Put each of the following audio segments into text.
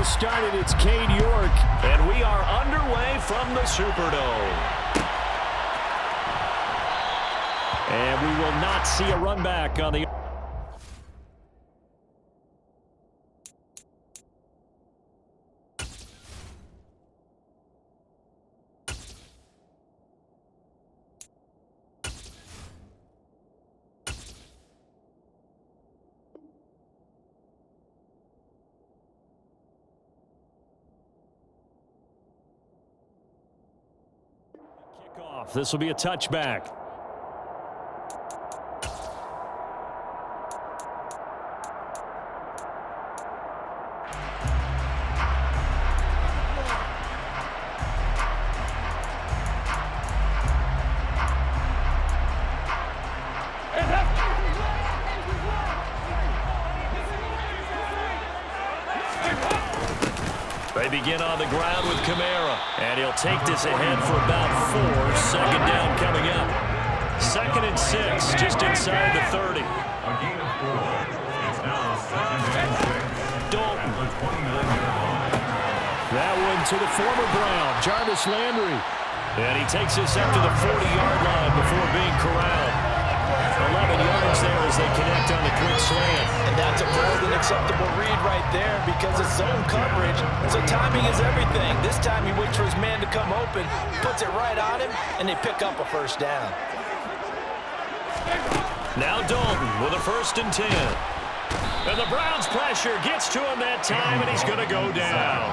start it. It's Cade York. And we are underway from the Superdome. And we will not see a run back on the... Kickoff. This will be a touchback. They begin on the ground with Kamara, and he'll take this ahead for about 4. Second down coming up. 2nd and 6, just inside the 30. Dalton. That one to the former Brown, Jarvis Landry. And he takes this up to the 40-yard line before being corralled. 11 yards there as they connect on the quick slant. And that's a more than acceptable read right there because it's zone coverage, so timing is everything. This time he waits for his man to come open, puts it right on him, and they pick up a first down. Now Dalton with a 1st and 10. And the Browns' pressure gets to him that time, and he's going to go down.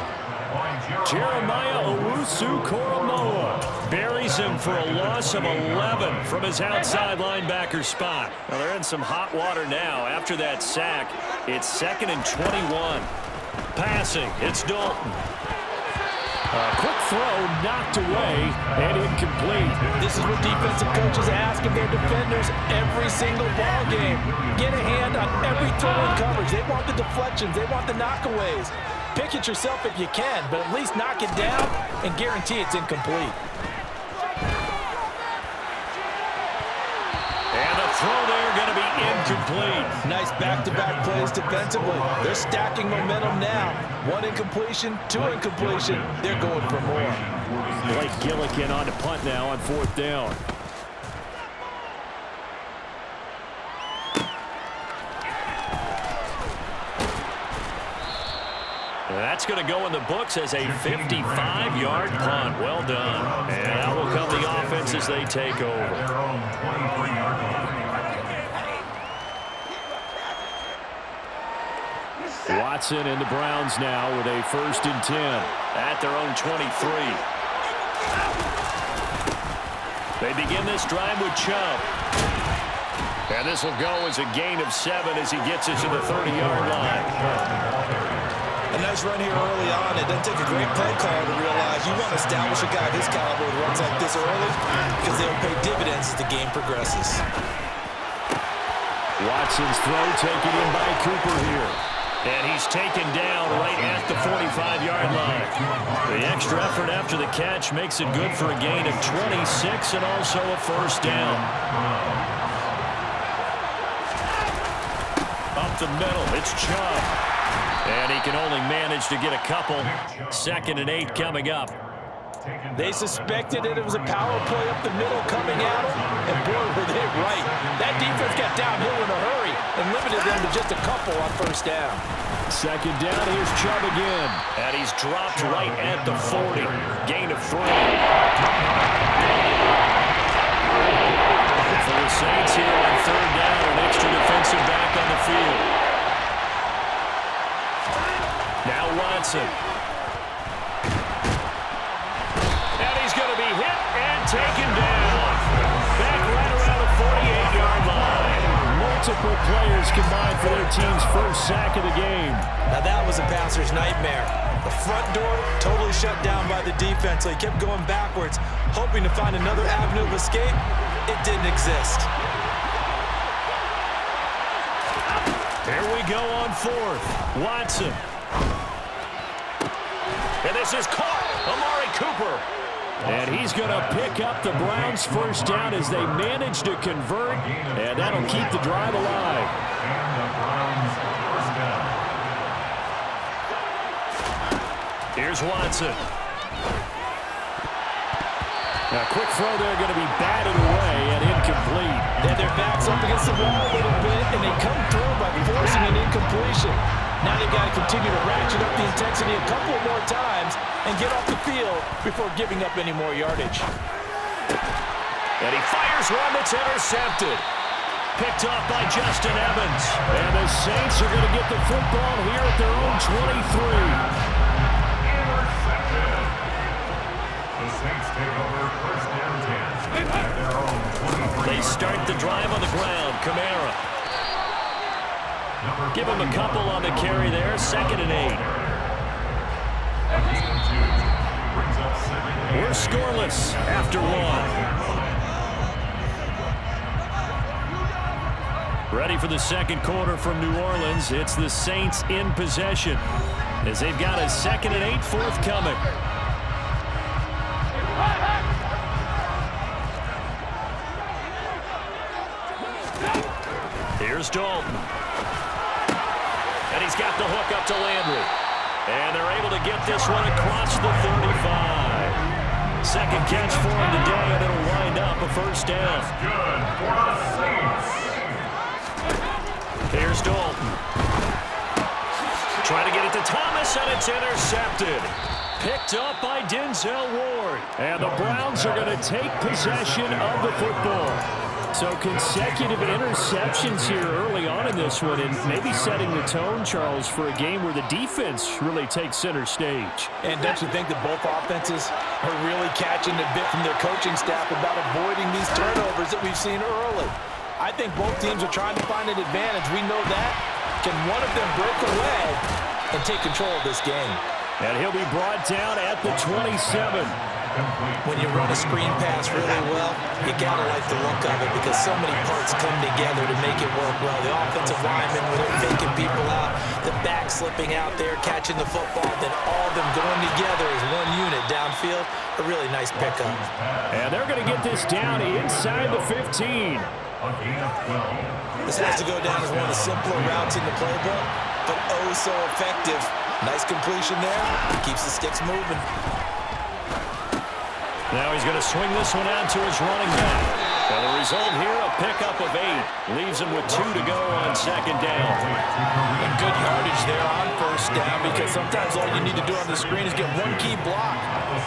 Jeremiah Owusu-Koramoah buries him for a loss of 11 from his outside linebacker spot. Well, they're in some hot water now. After that sack, it's 2nd and 21. Passing, it's Dalton. A quick throw knocked away and incomplete. This is what defensive coaches ask of their defenders every single ball game. Get a hand on every throw in coverage. They want the deflections. They want the knockaways. Pick it yourself if you can, but at least knock it down and guarantee it's incomplete. And the throw there going to be incomplete. Nice back-to-back plays defensively. They're stacking momentum now. 1 incompletion, 2 incompletion. They're going for more. Blake Gillikin on to punt now on 4th down. That's going to go in the books as a 55-yard punt. Well done. And out will come the offense as they take over. Watson and the Browns now with a 1st and 10. At their own 23. They begin this drive with Chubb. And this will go as a gain of 7 as he gets it to the 30-yard line. A nice run here early on. It doesn't take a great play caller to realize you want to establish a guy this caliber with runs like this early because they'll pay dividends as the game progresses. Watson's throw taken in by Cooper here. And he's taken down right at the 45-yard line. The extra effort after the catch makes it good for a gain of 26 and also a 1st down. Up the middle, it's Chubb. And he can only manage to get a couple. 2nd and 8 coming up. They suspected that it was a power play up the middle coming at them, and boy, were they right. That defense got downhill in a hurry and limited them to just a couple on 1st down. 2nd down, here's Chubb again. And he's dropped right at the 40. Gain of 3. For the Saints here on 3rd down, an extra defensive back on the field. Now Watson. And he's going to be hit and taken down. Back right around the 48-yard line. Multiple players combined for their team's 1st sack of the game. Now that was a passer's nightmare. The front door totally shut down by the defense, so he kept going backwards, hoping to find another avenue of escape. It didn't exist. Here we go on 4th. Watson. And this is caught. Amari Cooper. And he's going to pick up the Browns' 1st down as they manage to convert, and that'll keep the drive alive. Here's Watson. Now, quick throw there, going to be batted away and incomplete. And their backs up against the wall a little bit, and they come through by forcing an incompletion. Now they've got to continue to ratchet up the intensity a couple more times and get off the field before giving up any more yardage. And he fires one that's intercepted. Picked off by Justin Evans. And the Saints are going to get the football here at their own 23. They start the drive on the ground. Kamara. Give him a couple on the carry there. 2nd and 8. We're scoreless after 1. Ready for the second quarter from New Orleans. It's the Saints in possession as they've got a 2nd and 8 forthcoming. Here's Dalton. And he's got the hook up to Landry. And they're able to get this one across the 35. Second catch for him today, and it'll wind up a first down. Here's Dalton. Trying to get it to Thomas, and it's intercepted. Picked up by Denzel Ward. And the Browns are going to take possession of the football. So consecutive interceptions here early on in this one, and maybe setting the tone, Charles, for a game where the defense really takes center stage. And don't you think that both offenses are really catching a bit from their coaching staff about avoiding these turnovers that we've seen early? I think both teams are trying to find an advantage. We know that. Can one of them break away and take control of this game? And he'll be brought down at the 27. When you run a screen pass really well, you gotta like the look of it because so many parts come together to make it work well. The offensive linemen, when they're faking people out, the back slipping out there, catching the football, then all of them going together as one unit downfield. A really nice pickup. And they're going to get this down inside the 15. This has to go down as one of the simpler routes in the playbook, but oh so effective. Nice completion there. Keeps the sticks moving. Now he's going to swing this one out to his running back. And the result here, a pickup of 8. Leaves him with 2 to go on 2nd down. And good yardage there on 1st down because sometimes all you need to do on the screen is get one key block.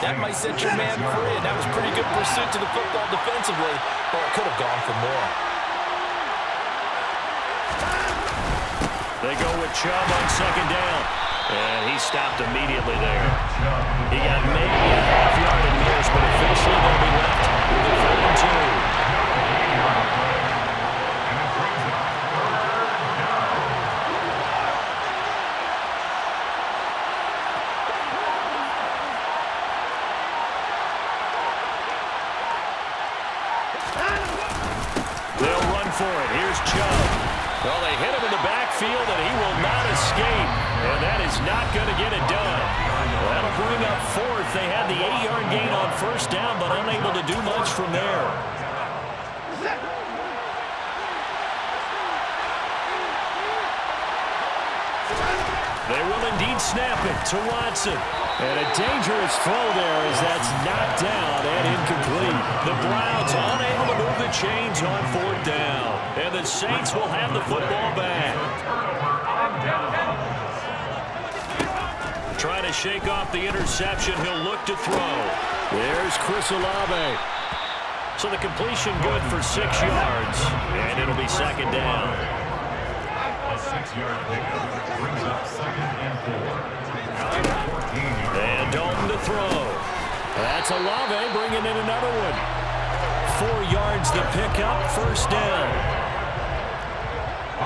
That might set your man free, and that was pretty good pursuit to the football defensively. Or it could have gone for more. They go with Chubb on 2nd down. And he stopped immediately there. He got maybe a half-yard in miss, but officially they'll be left with a 3rd and 2. They'll run for it. Here's Chubb. Well, they hit him in the backfield, and he will not escape. And that is not going to get it done. Well, that'll bring up 4th. They had the 8-yard gain on 1st down, but unable to do much from there. They will indeed snap it to Watson. And a dangerous throw there as that's knocked down and incomplete. The Browns unable to move the chains on 4th down. And the Saints will have the football back. Trying to shake off the interception. He'll look to throw. There's Chris Olave. So the completion good for 6 yards. And it'll be 2nd down. A 6-yard pickup brings up 2nd and 4. And Dalton to throw. That's Olave bringing in another one. 4 yards the pickup. 1st down. 24.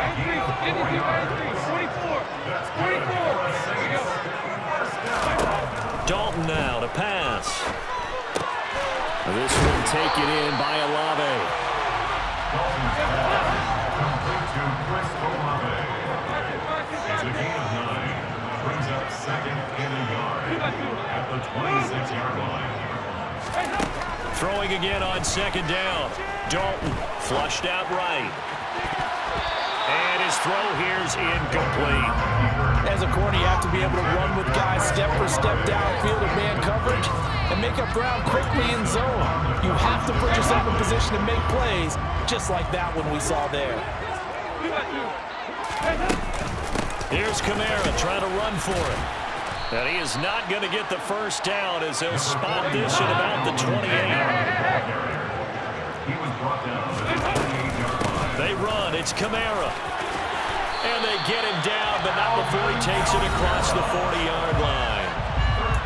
Dalton now to pass. This one taken in by Olave. Complete to Chris Olave. It's a gain of 9. Brings up 2nd and a yard at the 26-yard line. Throwing again on 2nd down. Dalton flushed out right. And his throw here's incomplete. As a corner, you have to be able to run with guys step for step downfield in man coverage and make up ground quickly in zone. You have to put yourself in position to make plays, just like that one we saw there. Here's Kamara trying to run for it. And he is not going to get the first down as they'll spot this at about the 28. They run. It's Kamara. And they get him down, but not before he takes it across the 40-yard line.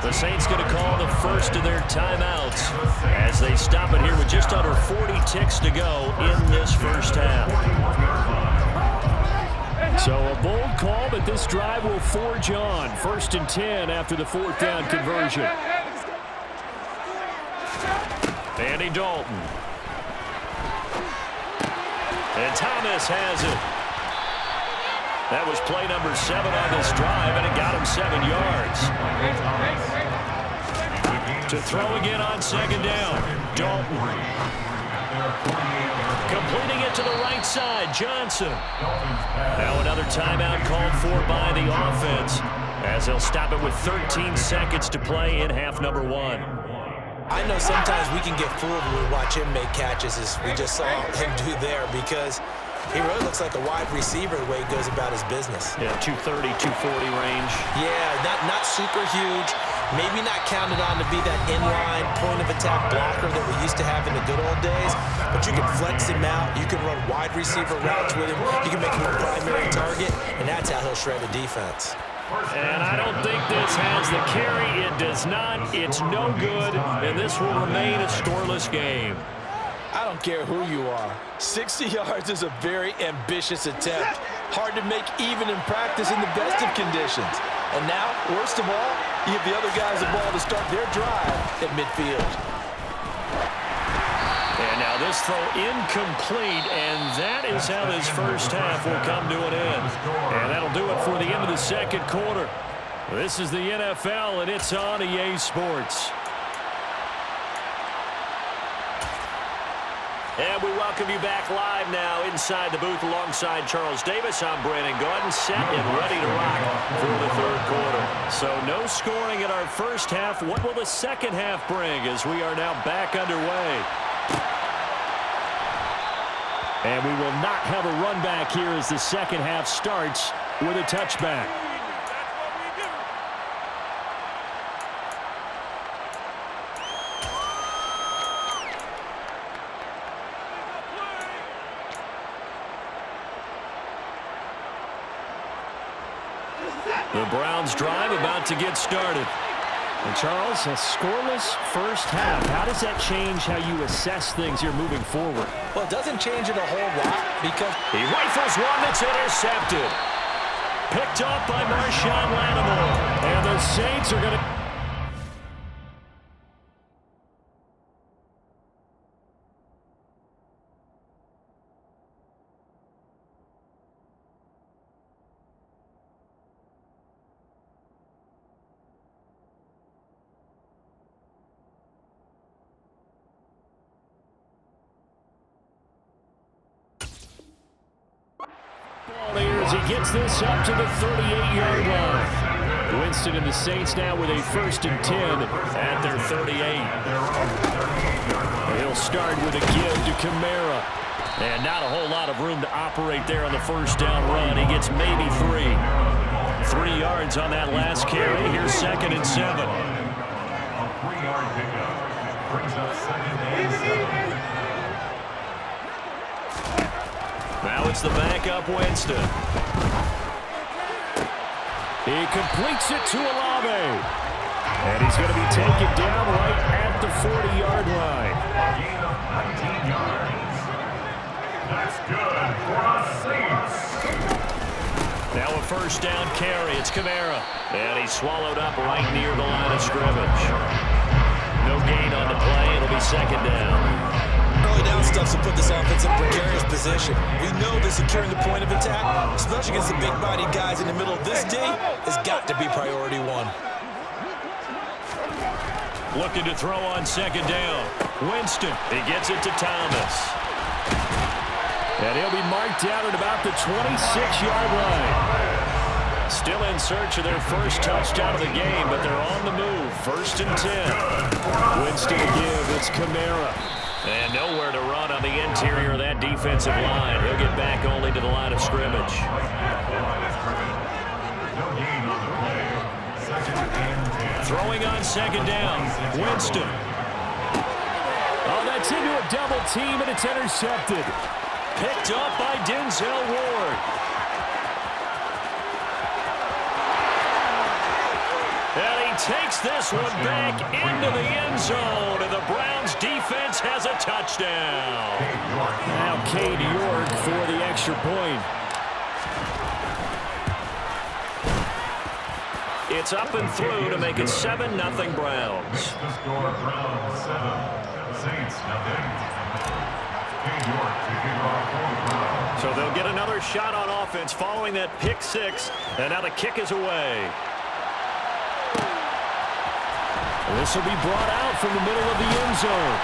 The Saints going to call the first of their timeouts as they stop it here with just under 40 ticks to go in this first half. So a bold call, but this drive will forge on. 1st and 10 after the 4th down conversion. Andy Dalton. And Thomas has it. That was play number 7 on this drive, and it got him 7 yards. To throw again on 2nd down. Dalton. Completing it to the right side, Johnson. Now another timeout called for by the offense as they'll stop it with 13 seconds to play in half number 1. I know sometimes we can get fooled when we watch him make catches, as we just saw him do there, because he really looks like a wide receiver the way he goes about his business. Yeah, 230, 240 range. Yeah, not super huge. Maybe not counted on to be that inline point-of-attack blocker that we used to have in the good old days, but you can flex him out. You can run wide receiver routes with him. You can make him a primary target, and that's how he'll shred a defense. And I don't think this has the carry. It does not. It's no good, and this will remain a scoreless game. I don't care who you are. 60 yards is a very ambitious attempt. Hard to make even in practice in the best of conditions. And now, worst of all, you give the other guys the ball to start their drive at midfield. And now this throw incomplete, and that is how this first half will come to an end. And that'll do it for the end of the second quarter. This is the NFL, and it's on EA Sports. And we welcome you back live now inside the booth alongside Charles Davis. I'm Brandon Gaudin, set and ready to rock for the third quarter. So no scoring in our first half. What will the second half bring as we are now back underway? And we will not have a run back here as the second half starts with a touchback. The Browns drive about to get started. And Charles, a scoreless first half. How does that change how you assess things here moving forward? Well, it doesn't change it a whole lot because he rifles one that's intercepted. Picked up by Marshawn Lattimore. And the Saints are going to... He gets this up to the 38-yard line. Winston and the Saints now with a 1st and 10 at their 38. He'll start with a give to Kamara. And not a whole lot of room to operate there on the first down run. He gets maybe 3. 3 yards on that last carry. Here's 2nd and 7. A 3-yard pickup brings up 2nd and 7. Now it's the backup Winston. He completes it to Olave. And he's going to be taken down right at the 40-yard line. A gain of 19 yards. That's good for the Saints. Now a first down carry. It's Kamara. And he's swallowed up right near the line of scrimmage. No gain on the play. It'll be 2nd down. Early down stuff will put this offense in a precarious position. We know that securing the point of attack, especially against the big-bodied guys in the middle of this D, has got to be priority 1. Looking to throw on 2nd down. Winston. He gets it to Thomas. And he'll be marked down at about the 26-yard line. Still in search of their first touchdown of the game, but they're on the move. 1st and 10. Winston to give. It's Kamara. And nowhere to run on the interior of that defensive line. He'll get back only to the line of scrimmage. Throwing on 2nd down. Winston. Oh, that's into a double team, and it's intercepted. Picked up by Denzel Ward. And he takes this one back into the end zone, and the Browns defense has a touchdown. Now Cade York for the extra point. It's up and through to make it 7-0 Browns. The score, Browns 7, Saints nothing. So they'll get another shot on offense following that pick 6, and now the kick is away. This will be brought out from the middle of the end zone.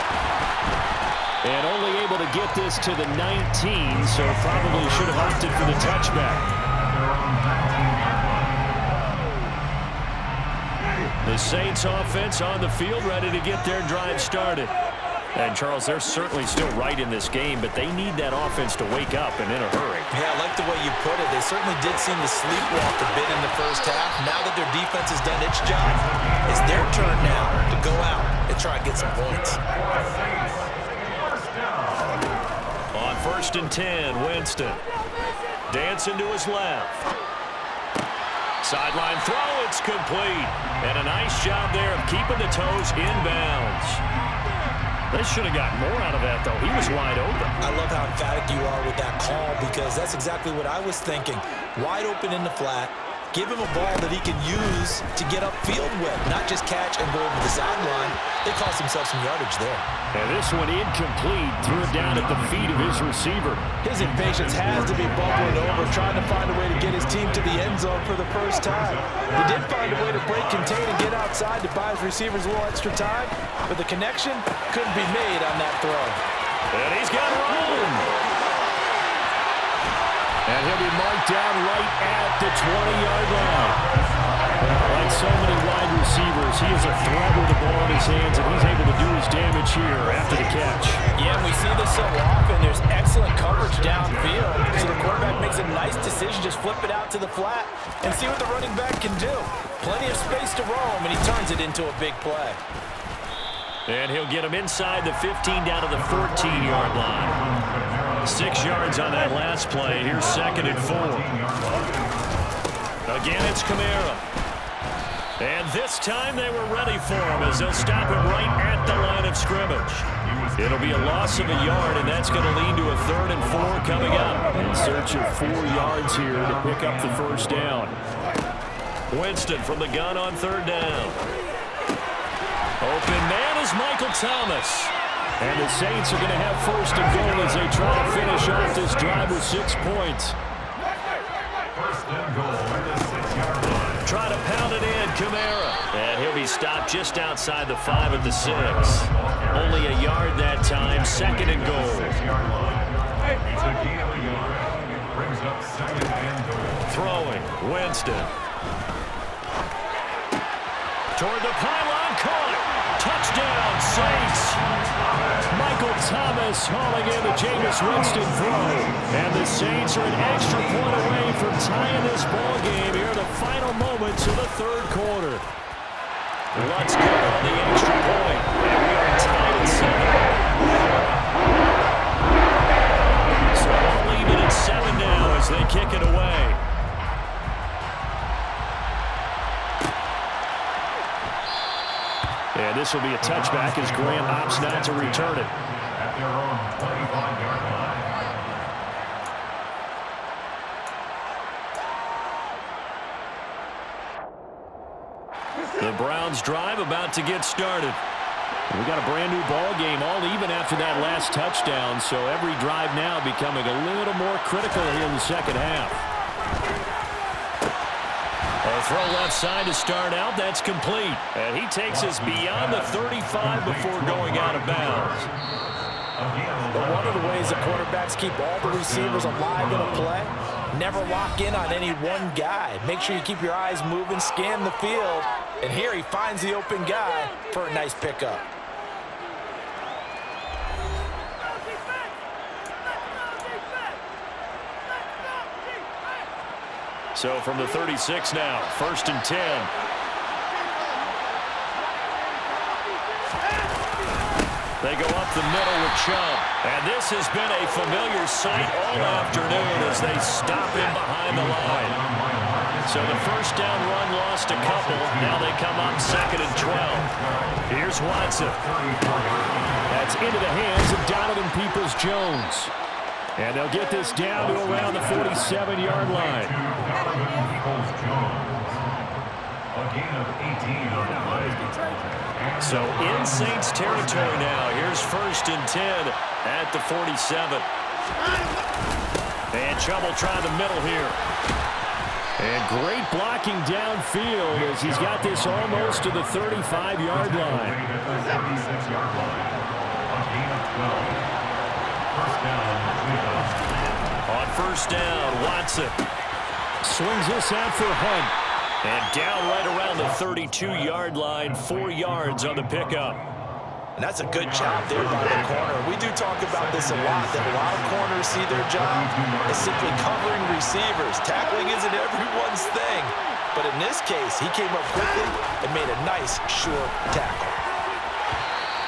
And only able to get this to the 19, so probably should have opted for the touchback. The Saints offense on the field, ready to get their drive started. And, Charles, they're certainly still right in this game, but they need that offense to wake up and in a hurry. Yeah, I like the way you put it. They certainly did seem to sleepwalk a bit in the first half. Now that their defense has done its job, it's their turn now to go out and try and get some points. On 1st and 10, Winston. Dancing to his left. Sideline throw, it's complete. And a nice job there of keeping the toes inbounds. They should have gotten more out of that, though. He was wide open. I love how emphatic you are with that call, because that's exactly what I was thinking. Wide open in the flat. Give him a ball that he can use to get upfield with, not just catch and go over the sideline. They cost themselves some yardage there. And this one incomplete. Threw it down at the feet of his receiver. His impatience has to be bubbling over, trying to find a way to get his team to the end zone for the first time. He did find a way to break, contain, and get outside to buy his receivers a little extra time, but the connection couldn't be made on that throw. And he's got room. And he'll be marked down right at the 20-yard line. Like so many wide receivers, he is a threat with the ball in his hands, and he's able to do his damage here after the catch. Yeah, and we see this so often. There's excellent coverage downfield, so the quarterback makes a nice decision, just flip it out to the flat and see what the running back can do. Plenty of space to roam, and he turns it into a big play. And he'll get him inside the 15 down to the 14-yard line. 6 yards on that last play. Here's 2nd and 4. Again, it's Kamara. And this time they were ready for him as they'll stop him right at the line of scrimmage. It'll be a loss of a yard, and that's going to lead to a 3rd and 4 coming up. In search of 4 yards here to pick up the first down. Winston from the gun on 3rd down. Open man is Michael Thomas. And the Saints are going to have 1st and goal as they try to finish off this drive with 6 points. 1st and goal at the 6-yard line. Try to pound it in, Kamara. And he'll be stopped just outside the 5 at the 6. Only a yard that time, 2nd and goal. 6-yard line. He's a gain of a yard. Brings up 2nd and goal. Throwing, Winston. Toward the pylon, caught. Touchdown, Saints. Michael Thomas hauling in the Jameis Winston throw. And the Saints are an extra point away from tying this ball game here in the final moments of the 3rd quarter. Let's go on the extra point. And we are tied at 7. So we'll leave it at 7 now as they kick it away. And this will be a touchback as Grant opts not to return it. At their own 25-yard line. The Browns drive about to get started. We got a brand new ball game, all even after that last touchdown, so every drive now becoming a little more critical here in the second half. A throw left side to start out. That's complete. And he takes us beyond the 35 before going out of bounds. But one of the ways the quarterbacks keep all the receivers alive in a play, never lock in on any one guy. Make sure you keep your eyes moving, scan the field, and here he finds the open guy for a nice pickup. So from the 36 now, 1st and 10. They go up the middle with Chubb. And this has been a familiar sight all afternoon as they stop him behind the line. So the first down run lost a couple. Now they come up 2nd and 12. Here's Watson. That's into the hands of Donovan Peoples-Jones. And they'll get this down to around the 47-yard line. A gain of 18 on the play. So in Saints territory now. Here's 1st and 10 at the 47. And Chubb will try the middle here. And great blocking downfield as he's got this almost to the 35-yard line. On 1st down, Watson Swings this out for Hunt. and down right around the 32-yard line, 4 yards on the pickup. And that's a good job there by the corner. We do talk about this a lot, that a lot of corners see their job as simply covering receivers. Tackling isn't everyone's thing. But in this case, he came up quickly and made a nice, short tackle.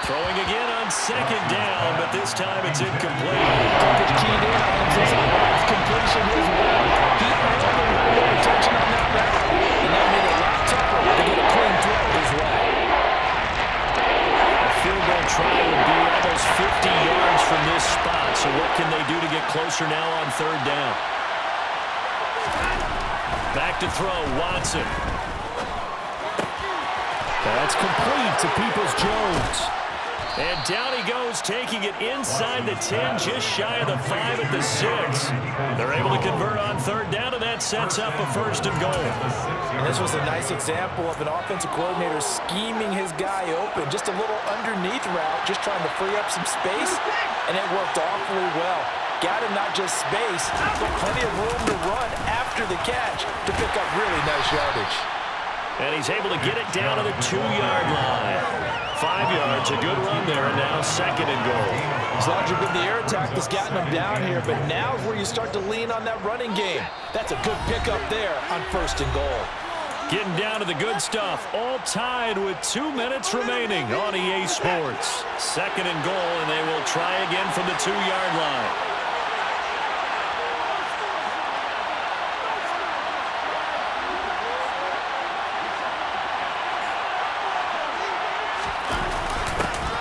Throwing again on 2nd down, but this time it's incomplete. Just keyed in on him since the last completion as well. He earned a little more attention on that route, and that made it a lot tougher to get a clean throw his way. A field goal try would be almost 50 yards from this spot, so what can they do to get closer now on 3rd down? Back to throw, Watson. That's complete to Peoples-Jones. And down he goes, taking it inside the 10, just shy of the 5 at the 6. They're able to convert on 3rd down, and that sets up a 1st and goal. And this was a nice example of an offensive coordinator scheming his guy open. Just a little underneath route, just trying to free up some space, and it worked awfully well. Got him not just space, but plenty of room to run after the catch to pick up really nice yardage. And he's able to get it down to the 2-yard line. 5 yards, a good run there, and now 2nd and goal. It's largely been the air attack that's gotten him down here, but now is where you start to lean on that running game. That's a good pickup there on 1st and goal. Getting down to the good stuff, all tied with 2 minutes remaining on EA Sports. 2nd and goal, and they will try again from the 2-yard line.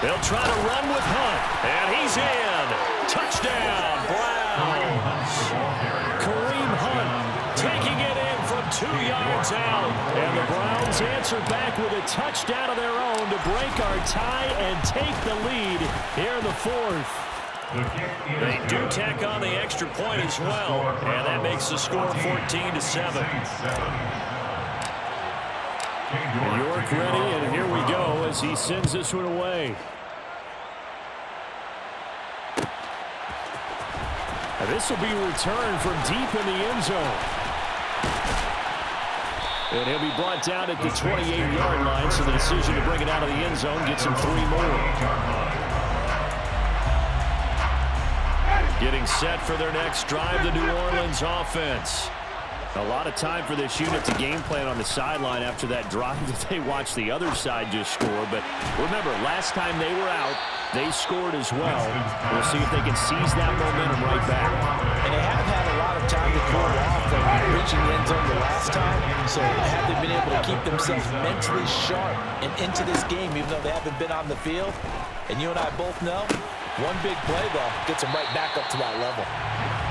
They'll try to run with Hunt, and he's in. Touchdown, Browns. Kareem Hunt taking it in from 2 yards out. And the Browns answer back with a touchdown of their own to break our tie and take the lead here in the 4th. They do tack on the extra point as well, and that makes the score 14-7. York ready, and here we go as he sends this one away. And this will be returned from deep in the end zone. And he'll be brought down at the 28-yard line, so the decision to bring it out of the end zone gets him 3 more. Getting set for their next drive, the New Orleans offense. A lot of time for this unit to game plan on the sideline after that drive that they watched the other side just score. But remember, last time they were out, they scored as well. We'll see if they can seize that momentum right back. And they have had a lot of time to cool off from reaching the end zone the last time. So have they been able to keep themselves mentally sharp and into this game, even though they haven't been on the field? And you and I both know, one big play, though, gets them right back up to that level.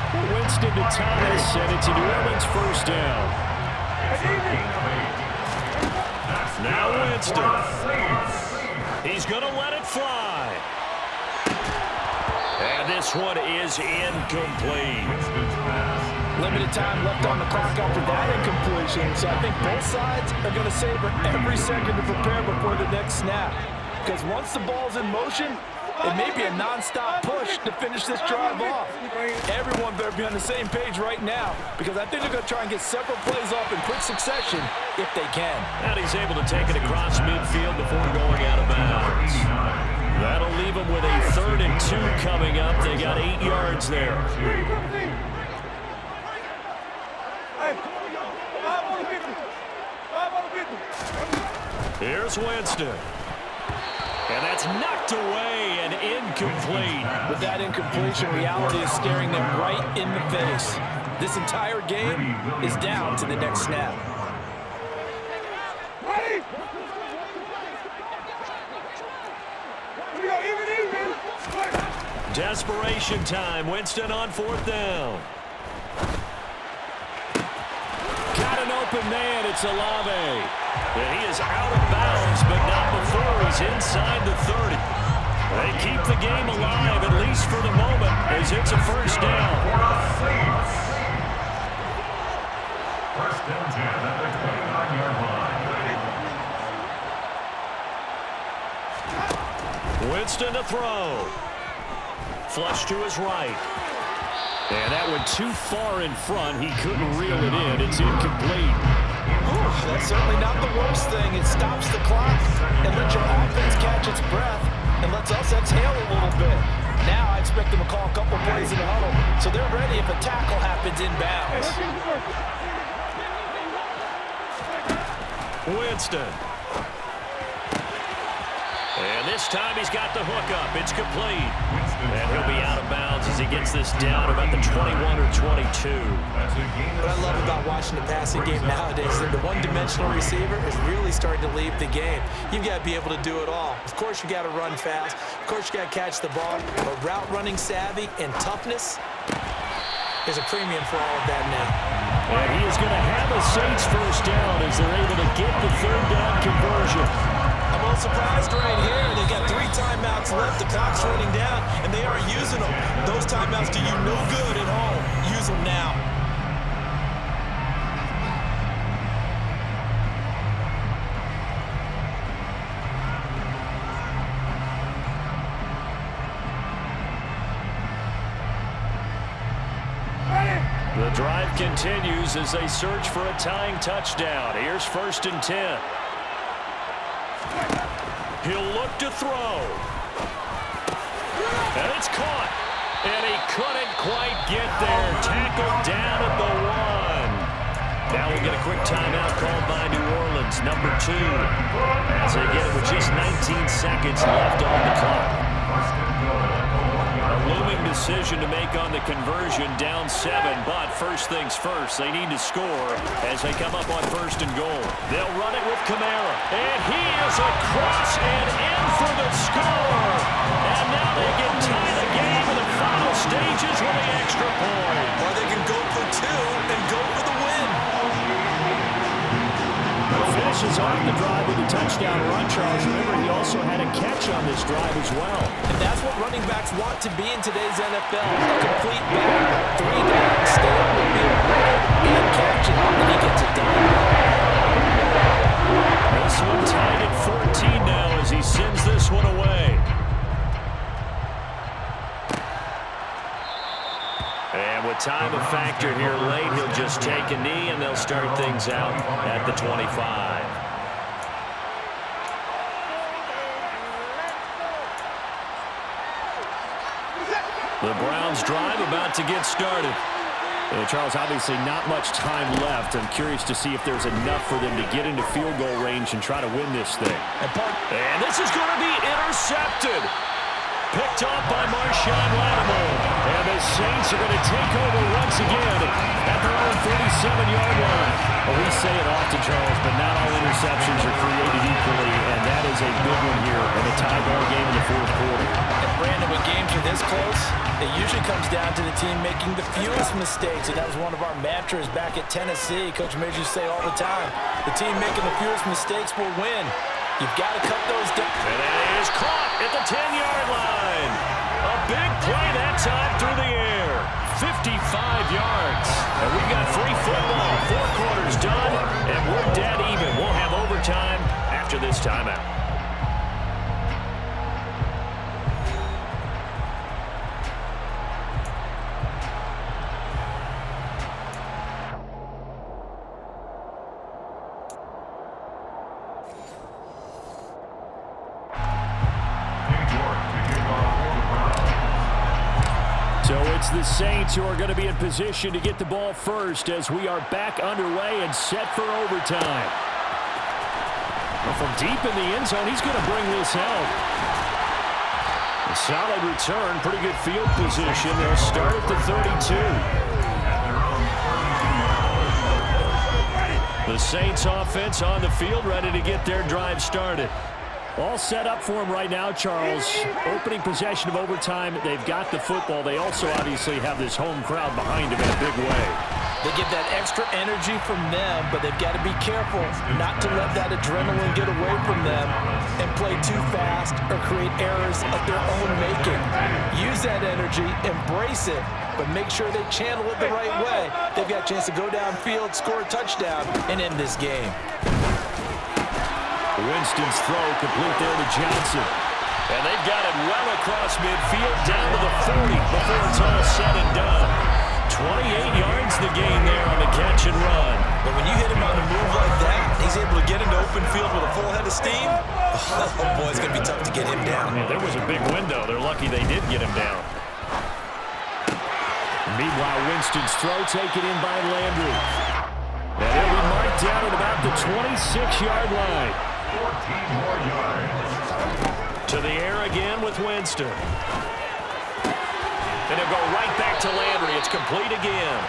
Winston to Thomas, and it's a New Orleans 1st down. Now Winston. He's going to let it fly. And this one is incomplete. Limited time left on the clock after that incompletion, so I think both sides are going to savor every second to prepare before the next snap. Because once the ball's in motion, It may be a non-stop push to finish this drive off. Everyone better be on the same page right now because I think they're going to try and get several plays off in quick succession if they can. And he's able to take it across midfield before going out of bounds. That'll leave them with a 3rd and 2 coming up. They got 8 yards there. Here's Winston. And that's knocked away and incomplete. With that incompletion, reality is staring them right in the face. This entire game is down to the next snap. Desperation time. Winston on 4th down. Got an open man. It's Olave. And he is out of bounds, but not before he's inside the 30. They keep the game alive, at least for the moment, as it's a 1st down. 1st and 10 at the 29-yard line. Winston to throw. Flush to his right. And that went too far in front. He couldn't reel it in. It's incomplete. That's certainly not the worst thing. It stops the clock and lets your offense catch its breath and lets us exhale a little bit. Now I expect them to call a couple plays in the huddle so they're ready if a tackle happens inbounds. Winston. And this time he's got the hook up. It's complete. And he'll be out of bounds as he gets this down about the 21 or 22. What I love about watching the passing game nowadays is that the one-dimensional receiver is really starting to leave the game. You've got to be able to do it all. Of course, you got to run fast. Of course, you got to catch the ball. But route running savvy and toughness is a premium for all of that now. And he is going to have a Saints 1st down as they're able to get the 3rd down conversion. I'm a little surprised right here. They've got 3 timeouts left. The clock's running down, and they aren't using them. Those timeouts do you no good at home. Use them now. The drive continues as they search for a tying touchdown. Here's 1st and 10. He'll look to throw. And it's caught. And he couldn't quite get there. Tackled down at the 1. Now we'll get a quick timeout called by New Orleans, number 2. As they get it with just 19 seconds left on the clock. A looming decision to make on the conversion, down 7, but first things first, they need to score as they come up on 1st and goal. They'll run it with Kamara, and he is across and in for the score. And now they can tie the game in the final stages with the extra point. Or they can go for 2 and go for the win. Finishes off the drive with a touchdown run, Charles. Remember, he also had a catch on this drive as well. And that's what running backs want to be in today's NFL. A complete back. 3 down, stay on the field, and catch it. And he gets it done. This one tied at 14 now as he sends this one away. And with time a factor here late, he'll just take a knee and they'll start things out at the 25. The Browns drive about to get started. Charles, obviously not much time left. I'm curious to see if there's enough for them to get into field goal range and try to win this thing. And this is going to be intercepted. Picked off by Marshawn Lattimore. And the Saints are going to take over once again at their own 37-yard line. Well, we say it often, Charles, but not all interceptions are created equally, and that is a big one here in a tie ball game in the 4th quarter. And Brandon, when games are this close, it usually comes down to the team making the fewest mistakes, and that was one of our mantras back at Tennessee. Coach Major used to say all the time, the team making the fewest mistakes will win. You've got to cut those down. And it is caught at the 10-yard line. A big play that time through the air. 55 yards. And we've got free football. 4 quarters done, and we're dead even. We'll have overtime after this timeout. It's the Saints who are going to be in position to get the ball first as we are back underway and set for overtime. Well, from deep in the end zone, he's going to bring this out. A solid return, pretty good field position. They'll start at the 32. The Saints offense on the field, ready to get their drive started. All set up for him right now, Charles. Opening possession of overtime. They've got the football. They also obviously have this home crowd behind them in a big way. They get that extra energy from them, but they've got to be careful not to let that adrenaline get away from them and play too fast or create errors of their own making. Use that energy, embrace it, but make sure they channel it the right way. They've got a chance to go downfield, score a touchdown, and end this game. Winston's throw complete there to Johnson. And they've got it well across midfield down to the 40 before it's all said and done. 28 yards the gain there on the catch and run. But when you hit him on a move like that, he's able to get into open field with a full head of steam. Oh, boy, it's going to be tough to get him down. Yeah, there was a big window. They're lucky they did get him down. Meanwhile, Winston's throw taken in by Landry. And he'll be marked down at about the 26-yard line. 14 more yards. To the air again with Winston. And he'll go right back to Landry. It's complete again.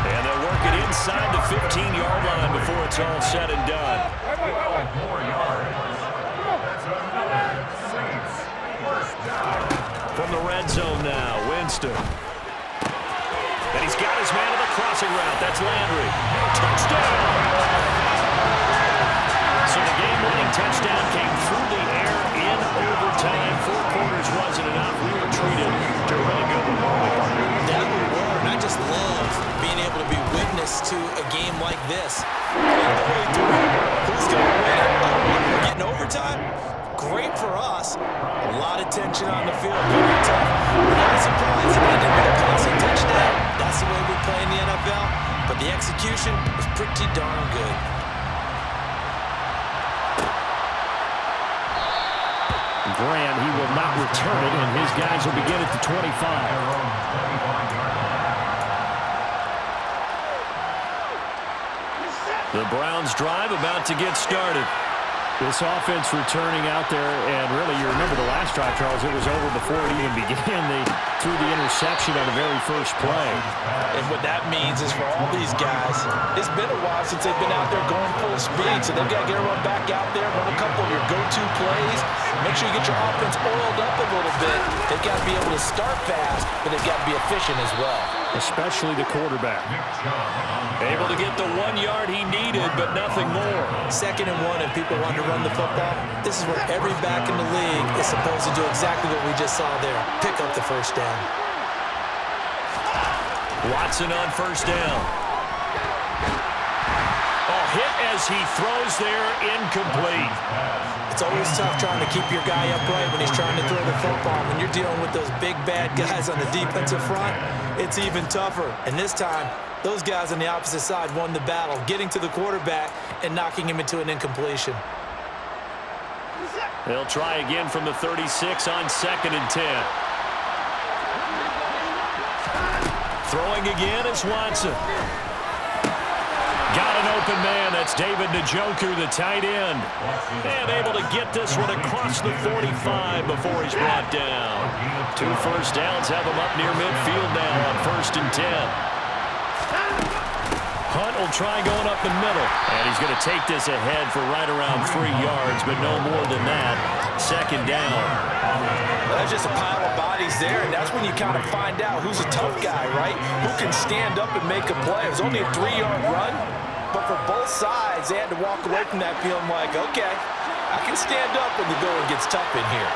And they'll work it inside the 15-yard line before it's all said and done. 12 more yards. That's another Saints first down. From the red zone now, Winston. And he's got his man to the crossing route. That's Landry. Touchdown! So the game-winning touchdown came through the air in overtime. 4 quarters wasn't enough. We were treated to a really good one. That we were, and I just love being able to be witness to a game like this. All the way through. Who's going to win it? We're getting overtime? Great for us. A lot of tension on the field. Very tough. Not surprised if they didn't get a passing touchdown. That's the way we play in the NFL. But the execution was pretty darn good. Grant, he will not return it, and his guys will begin at the 25. The Browns drive about to get started. This offense returning out there, and really, you remember the last drive, Charles, it was over before it even began. They threw the interception on the very first play. And what that means is for all these guys, it's been a while since they've been out there going full speed, so they've got to get everyone back out there, run a couple of your go-to plays, make sure you get your offense oiled up a little bit. They've got to be able to start fast, but they've got to be efficient as well. Especially the quarterback. Able to get the 1 yard he needed, but nothing more. 2nd and 1, and people want to run the football. This is where every back in the league is supposed to do exactly what we just saw there. Pick up the first down. Watson on first down. Oh, hit as he throws there, incomplete. It's always tough trying to keep your guy upright when he's trying to throw the football. When you're dealing with those big, bad guys on the defensive front, it's even tougher. And this time, those guys on the opposite side won the battle, getting to the quarterback and knocking him into an incompletion. They'll try again from the 36 on 2nd and 10. Throwing again is Watson. Got an open man. That's David Njoku, the tight end. And able to get this one across the 45 before he's brought down. 2 first downs have him up near midfield now on 1st and 10. Hunt will try going up the middle. And he's going to take this ahead for right around 3 yards, but no more than that. 2nd down. Well, there's just a pile of bodies there, and that's when you kind of find out who's a tough guy, right? Who can stand up and make a play. It was only a 3-yard run, but for both sides, they had to walk away from that feeling like, okay, I can stand up when the going gets tough in here.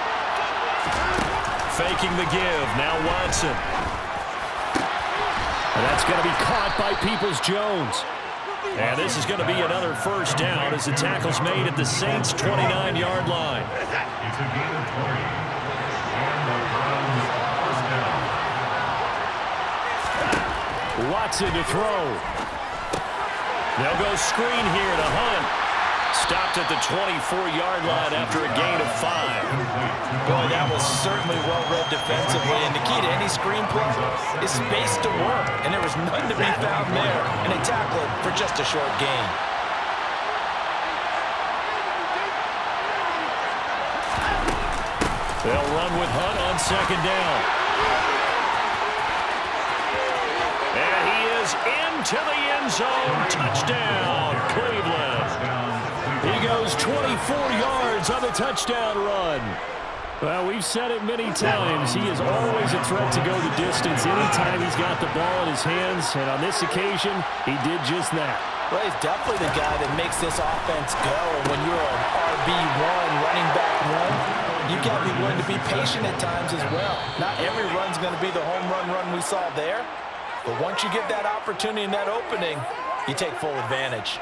Faking the give. Now Watson. And that's going to be caught by Peoples-Jones. And this is going to be another first down as the tackle's made at the Saints' 29-yard line. It's a gain of 20. And the Browns first down. Watson to throw. They'll go screen here to Hunt. Stopped at the 24-yard line after a gain of 5. Boy, that was certainly well-read defensively. And the key to any screen play is space to work. And there was none to be found there. And they tackled it for just a short gain. They'll run with Hunt on second down. And he is into the end zone. Touchdown, Cleveland. He goes 24 yards on the touchdown run. Well, we've said it many times. He is always a threat to go the distance anytime he's got the ball in his hands. And on this occasion, he did just that. Well, he's definitely the guy that makes this offense go. And when you're an RB1, running back one, you've got to be willing to be patient at times as well. Not every run's going to be the home run we saw there. But once you get that opportunity and that opening, you take full advantage.